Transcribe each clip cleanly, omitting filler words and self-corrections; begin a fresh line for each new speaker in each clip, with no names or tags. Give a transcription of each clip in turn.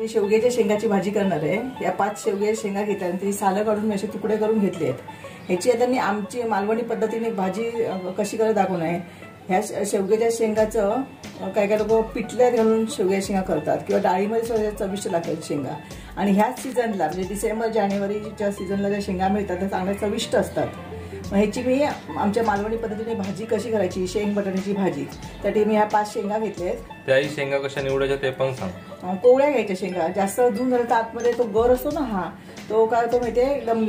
मी शेवग्याच्या शेंगाची भाजी करणार आहे। या 5 शेवग्याच्या शेंगा घेतल्या आणि ती सालं काढून मी असे तुकडे करून घेतले आहेत। ह्याची आता मी आमची मालवणी पद्धतीने भाजी कशी करत दाखवणार आहे। ह्या शेवग्याच्या शेंगाचं काय काय लोक पिठल्यात घालून शेवग्याच्या शेंगा करतात किंवा डाळीमध्ये चविष्ट लागतात शेंगा। आणि ह्याच सीझनला म्हणजे डिसेंबर जानेवारीच्या सीझनला ज्या शेंगा मिळतात त्या चांगल्या चविष्ट असतात। ह्याची मी आमच्या मालवणी पद्धतीने भाजी कशी करायची, शेंग बटाट्याची भाजी, त्यासाठी मी ह्या 5 शेंगा घेतलेत।
त्याही शेंगा कशा निवडायच्या ते पण सांग।
कोवळ्या घ्यायच्या शेंगा, जास्त धुवून झालं तर आतमध्ये तो गर असतो ना, हा तो काय तो माहितीये एकदम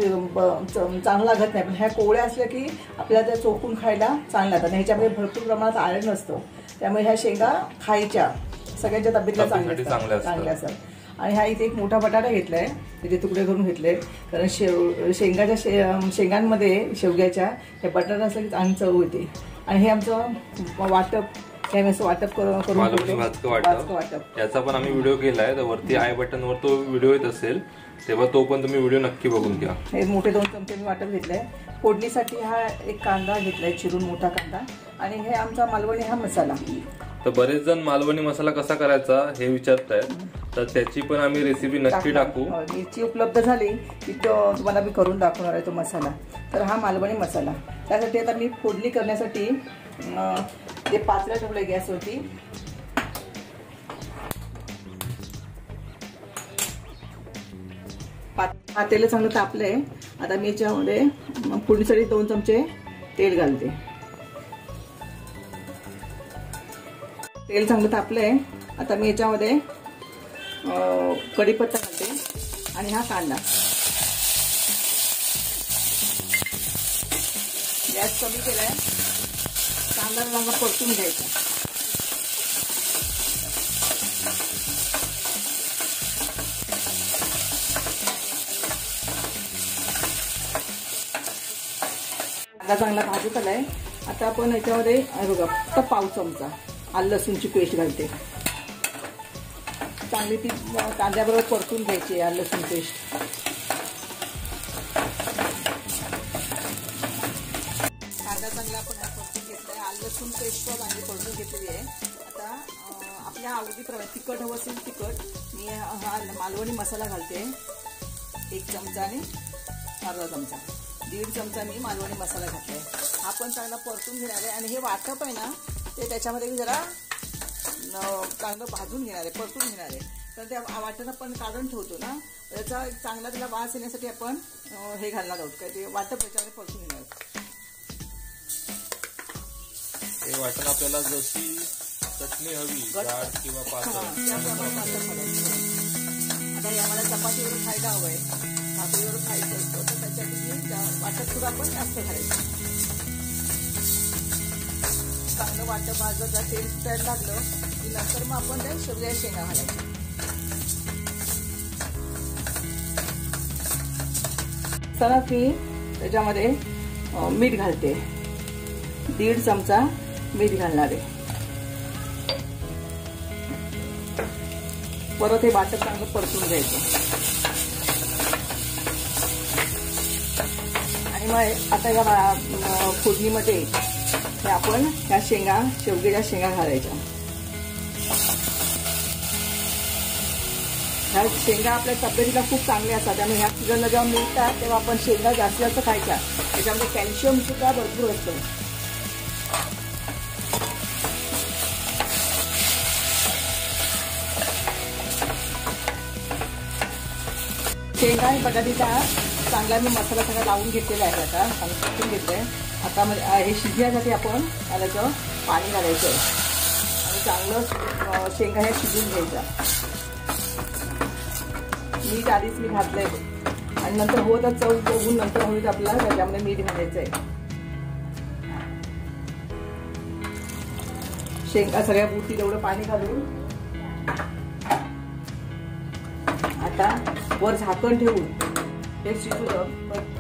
चांगला लागत नाही। पण ह्या कोवळ्या असल्या की आपल्याला त्या चोखून खायला चांगल्या लागतात। ह्याच्यामध्ये भरपूर प्रमाणात आयर्न असतं, त्यामुळे ह्या शेंगा खायच्या, सगळ्यांच्या तब्येतीला चांगल्या असतात। आणि हा इथे एक मोठा बटाटा घेतलाय, त्याचे तुकडे करून घेतले, कारण शेंगांमध्ये शेवग्याच्या हे बटाटा असलं की चांगली चव येते। आणि हे आमचं वाटप, हे मी असं वाटप करून
वाटप याचा पण आम्ही व्हिडिओ केलाय, तर वरती आय बटन वर तो व्हिडिओ येत असेल, तेव्हा तो पण तुम्ही व्हिडिओ नक्की बघून घ्या।
हे मोठे 2 चमचे मी वाटप घेतलंय। फोडणीसाठी हा एक कांदा घेतलाय, चिरून मोठा कांदा। आणि हे आमचा मालवणी हा मसाला।
तर बरेच जण मालवणी मसाला कसा करायचा हे विचारतायत, तर त्याची पण आम्ही रेसिपी नक्की टाकू।
मिरची उपलब्ध झाली की तो तुम्हाला मी करून दाखवणार आहे तो मसाला। तर हा मालवणी मसाला, त्यासाठी आता मी फोडणी करण्यासाठी ते पातेलं ठेवलंय गॅसवरती। तेल चांगलं तापलंय, आता मी याच्यामध्ये फोडणीसाठी 2 चमचे तेल घालते। तेल चांगलं तापलंय, आता मी याच्यामध्ये कढीपत्ता घालते आणि हा कांदा। गॅस कमी केलाय, कांदा चांगला परतून घ्यायचा। कांदा चांगला भाजत आलाय, आता आपण याच्यामध्ये बघा फक्त पाव चमचा आलं लसूणची पेस्ट घालते। चांगली ती कांद्याबरोबर परतून घ्यायची आलं लसूण पेस्ट। कांदा चांगला आपण परतून घेतलाय, आलं लसूण पेस्ट चांगली परतून घेतलेली आहे। आता आपल्या आवडीप्रमाणे तिखट हवं असेल तिखट, मी हा मालवणी मसाला घालते 1 चमचा आणि अर्धा चमचा, 1.5 चमचा मी मालवणी मसाला घातलाय। हा पण चांगला परतून घेणार आहे आणि हे वाटप आहे ना ते त्याच्यामध्ये जरा चांगलं भाजून घेणार आहे, परतून घेणार आहे। तर त्या वाटण आपण काढून ठेवतो ना, त्याचा चांगला त्याला वास येण्यासाठी आपण हे घालणार आहोत, काय ते वाटप त्याच्यामध्ये परतून घेणार आहोत।
हे वाटण आपल्याला जशी चटणी हवी, जाड किंवा पातळ,
आता याला चपातीवरून खायला हवंय, भाकरीवरून खायचं असतं, तर त्याच्यासाठी वाटप सुद्धा आपण जास्त घालायचं। चांगलं वाटप भाजत तेल सुटायला लागलं की नंतर मग आपण त्या शेवग्याच्या शेंगा घालायच्या। चला मी त्याच्यामध्ये मीठ घालते, 1.5 चमचा मीठ घालणार आहे। परत हे वाटप चांगलं परतून घ्यायचं। आणि मग आता या फोडणीमध्ये हे आपण ह्या शेवग्याच्या शेंगा घालायच्या। ह्या शेंगा आपल्या तब्येतीला खूप चांगल्या असतात, त्यामुळे ह्या सीझनला जेव्हा मिळतात तेव्हा आपण शेंगा जास्तीत जास्त खायच्या, त्याच्यामध्ये कॅल्शियम सुद्धा भरपूर असतं। शेंगा आणि बटाट्याचा चांगला मी मसाला सगळा लावून घेतलेला आहे, आता चांगलं घेतलंय। आता हे शिजण्यासाठी आपण त्याचं पाणी घालायचं आहे आणि चांगलं शेंगा हे शिजून घ्यायचा। मीठ आधीच मी घातलंय आणि नंतर हो तर चव बघून नंतर होईल आपल्याला त्याच्यामध्ये मीठ घालायचं आहे। शेंगा सगळ्या बुटी तेवढं पाणी घालून आता वर झाकण ठेवून हे शिजू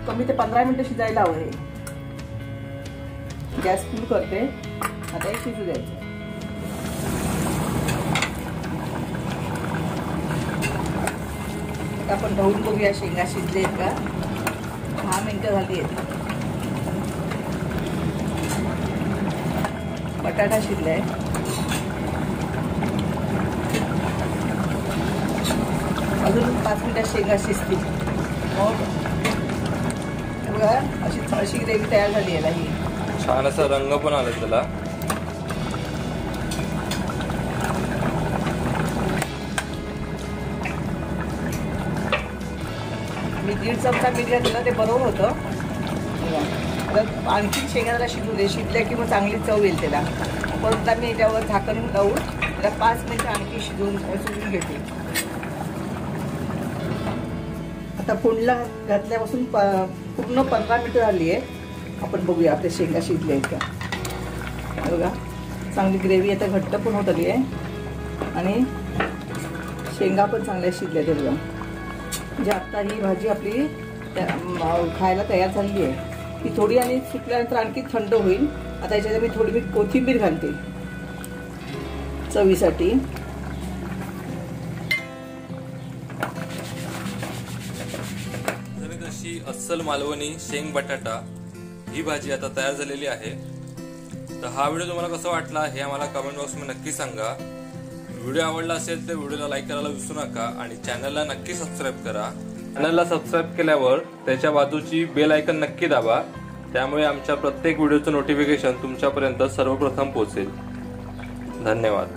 कमी ते 15 मिनिटं शिजायला हवं। हे गॅस फुल करते, आता हे शिजू द्यायचं। आपण ढवून बघूया शेंगा शिजले आहेत का। 10 मिनिटं झाली आहेत। बटाटा शिजलाय, अजून 5 मिनिटात शेंगा शिजतील. मग बघा अशी ग्रेव्ही तयार झाली आहे ही.
छान असा रंग पण आला त्याला.
मी 1.5 चमचा मीठ घातलं ते बरोबर होतं. आणखी शेंगाला शिजू दे. शिजल्या की मग चांगली चव येईल त्याला. परत मी त्यावर झाकण लावून त्याला 5 मिनिटं आणखी शिजवून घेते. आता फोडणीला घातल्यापासून पूर्ण 15 मिनिटं झाली आहे. आपण बघूया आपल्या शेंगा शिजल्या आहेत का. बघा चांगली ग्रेव्ही आता घट्ट पण होत आली आहे आणि शेंगा पण चांगल्या शिजल्या आहेत. बघा म्हणजे आता ही भाजी आपली खायला तयार झालेली आहे. ती थोडी आणि सुकल्यानंतर आणखी थंड होईल. आता याच्यात मी थोडी कोथिंबीर घालते चवीसाठी.
अशी अस्सल मालवणी शेंग बटाटा ही भाजी आता तयार झालेली आहे. तर हा व्हिडिओ तुम्हाला कसा वाटला हे आम्हाला कमेंट बॉक्समध्ये नक्की सांगा. व्हिडिओ आवडला असेल तर व्हिडिओला लाईक करायला विसरू नका आणि चॅनलला नक्की सबस्क्राईब करा. चॅनलला सबस्क्राईब केल्यावर त्याच्या बाजूची बेल आयकन नक्की दाबा. त्यामुळे आमच्या प्रत्येक व्हिडिओचं नोटिफिकेशन तुमच्यापर्यंत सर्वप्रथम पोहोचेल. धन्यवाद.